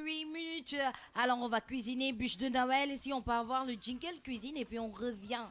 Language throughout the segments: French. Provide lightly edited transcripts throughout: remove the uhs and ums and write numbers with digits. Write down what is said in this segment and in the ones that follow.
8 minutes. Alors, on va cuisiner bûche de Noël. Si on peut avoir le jingle cuisine et puis on revient.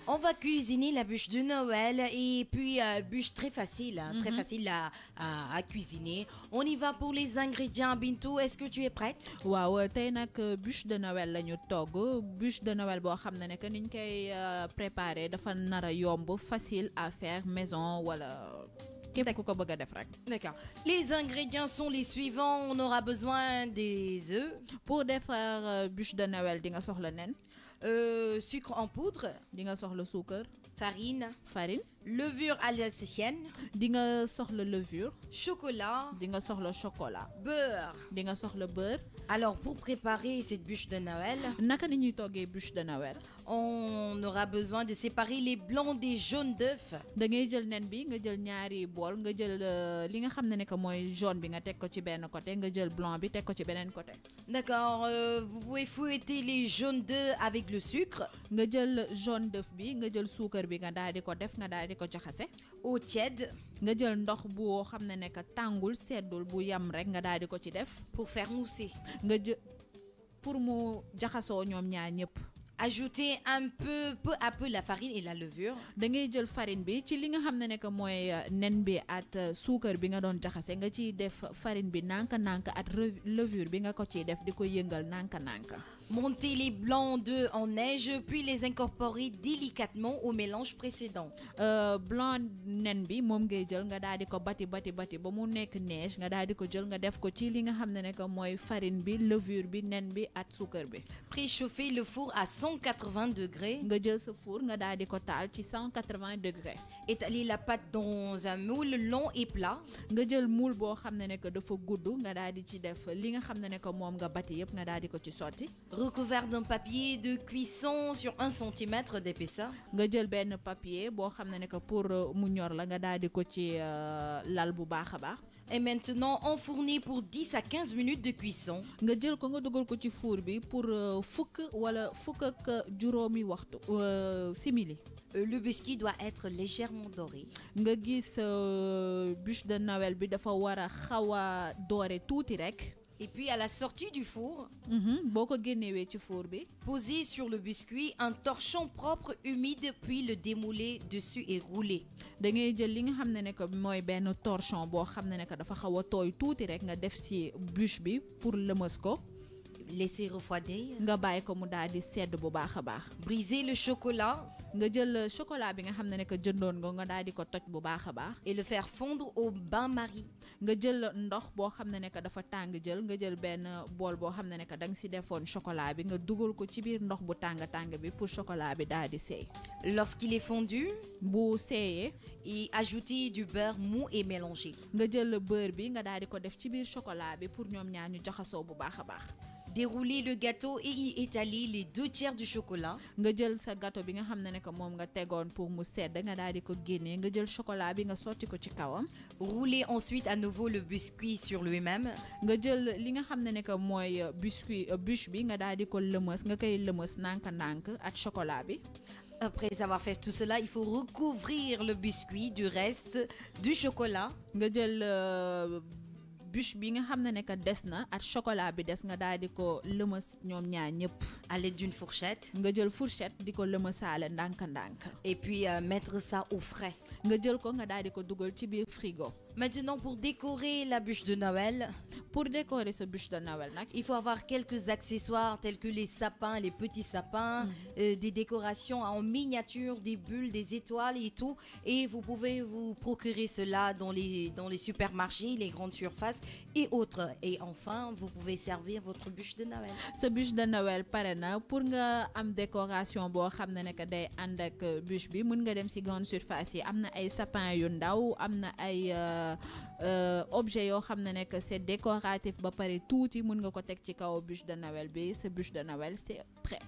On va cuisiner la bûche de Noël et puis bûche très facile, hein, très facile à cuisiner. On y va pour les ingrédients. Bintou, est-ce que tu es prête? waaw tey nag bûche de Noël la ñu togg bûche de Noël boo xam ne que niñ koy préparer dafa nar a yomb facile à faire maison wala képp ku ko bëgg a def rek. D'accord. Les ingrédients sont les suivants. On aura besoin des œufs, pour defar bûche de Noël di nga soxla nen, sucre en poudre, di nga soxla suukar, farine, farine, levure alsacienne, di nga soxla levure, chocolat, di nga soxla chocolat, beurre. di nga soxla beurre. Alors, pour préparer cette bûche de Noël, naka ni ñuy toggee bûche de Noël. on aura besoin de séparer les blancs des jaunes d'œufs. da ngay jël nen bi nga jël ñaari bool nga jël li nga xam ne que mooy jaune bi nga teg ko ci benn côté nga jël blanc bi teg ko ci beneen côté. D'accord, vous pouvez fouetter les jaunes d'œufs avec le sucre nga jël jaune d'œuf bi nga jël suukar bi nga daal di ko def nga daal di ko jaxase. au tiède nga jël ndox boo xam ne que tàngul seddul bu yam rek nga daal di ko ci def. pour faire mousser. nga jël pour mu jaxasoo ñoom ñaar ñëpp. Ajoutez peu à peu la farine et la levure. da ngay jël farine bi ci li nga xam ne que mooy nen bi at suukar bi nga doon jaxase nga ciy def farine bi nànk-nànk at levure bi nga ko ciy def di ko yëngal nànk-nànk. Montez les blancs d'œufs en neige, puis les incorporer délicatement au mélange précédent. Blanc nen bi moom ngay jël nga daal di ko bati ba mu nekk neige nga daal di ko jël nga def ko ci li nga xam ne que mooy farine bi levure bi nen bi at suukar bi. Préchauffez le four à 180 degrés. nga jël sa four nga daal di ko taal ci 180 degrés. Étalez la pâte dans un moule long et plat. nga jël moule boo xam ne que dafa gudd nga daal di ci def li nga xam ne que moom nga bati yëpp nga daal di ko ci sotti. Recouvert d'un papier de cuisson sur 1 cm d'épaisseur. nga jël benn papier boo xam ne que pour mu ñor la nga daal di ko ci lal bu baax a baax. Et maintenant, enfournez pour 10 à 15 minutes de cuisson. nga jël ko nga dugal ko ci four bi pour fukk wala fukk ak juróomi waxtu simili. Le biscuit doit être légèrement doré. nga gis bûche de Noël bi dafa war a xaw a doore tuuti rek. Et puis à la sortie du four, boo ko génnewee ci four bi. posez sur le biscuit un torchon propre humide puis le démouler dessus et rouler. da ngay jël li nga xam ne que mooy benn torchon boo xam ne que dafa xaw a tooy tuuti rek nga def ci bûche bi pour lëmës ko. Laissez refroidir. nga bàyyi ko mu daal di sedd bu baax a baax. Brisez le chocolat nga jël chocolat bi nga xam ne que jëndoon nga daal di ko toj bu baax a baax. et le faire fondre au bain-marie. nga jël ndox boo xam ne que dafa tàng jël nga jël benn bool boo xam ne que da nga si defoon chocolat bi nga dugal ko ci biir ndox bu tàng bi pour chocolat bi daal di seey. Lorsqu'il est fondu, bu seeyee. et ajoutez du beurre mou et mélangez. nga jël beurre bi nga daal di ko def ci biir chocolat bi pour ñoom ñaar ñu jaxasoo bu baax a baax. Déroulez le gâteau et y étalez les 2/3 du chocolat. nga jël sa gâteau bi nga xam ne que moom nga tegoon pour mu sedd nga daal di ko génnee nga jël chocolat bi nga sotti ko ci kawam. Roulez ensuite à nouveau le biscuit sur lui-même. nga jël li nga xam ne que mooy biscuit bûche bi nga daal di ko lëmës nga koy lëmës nànk-nànk ak chocolat bi. Après avoir fait tout cela, il faut recouvrir le biscuit du reste du chocolat. nga jël bûche bi nga xam ne que des na ak chocolat bi des nga daal di ko lëmës ñoom ñaar ñëpp. À l'aide d'une fourchette. nga jël fourchette di ko lëmësaale ndànk-ndànk. Et puis mettre ça au frais. nga jël ko nga daal di ko dugal ci biir frigo. Maintenant, pour décorer la bûche de Noël, pour décorer sa bûche de Noël nag, il faut avoir quelques accessoires tels que les sapins, les petits sapins, des décorations en miniature, des bulles, des étoiles et tout. Et vous pouvez vous procurer cela dans les supermarchés, les grandes surfaces et autres. Et enfin, vous pouvez servir votre bûche de Noël. sa bûche de Noël pare na pour nga am décoration boo xam ne que day ànd ak bûche bi mun nga dem ci grande surface yi am na ay sapin yu ndaw am na ay objet yoo xam ne que c'est décoratif ba pare tuuti mun nga ko teg ci kaw bûche de Noël bi sa bûche de Noël c'est prêt.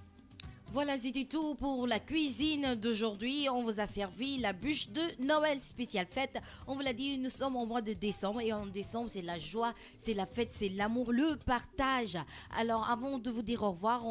Voilà, c'était tout pour la cuisine d'aujourd'hui. On vous a servi la bûche de Noël spéciale fête. On vous l'a dit, nous sommes au mois de décembre et en décembre, c'est la joie, c'est la fête, c'est l'amour, le partage. Alors, avant de vous dire au revoir,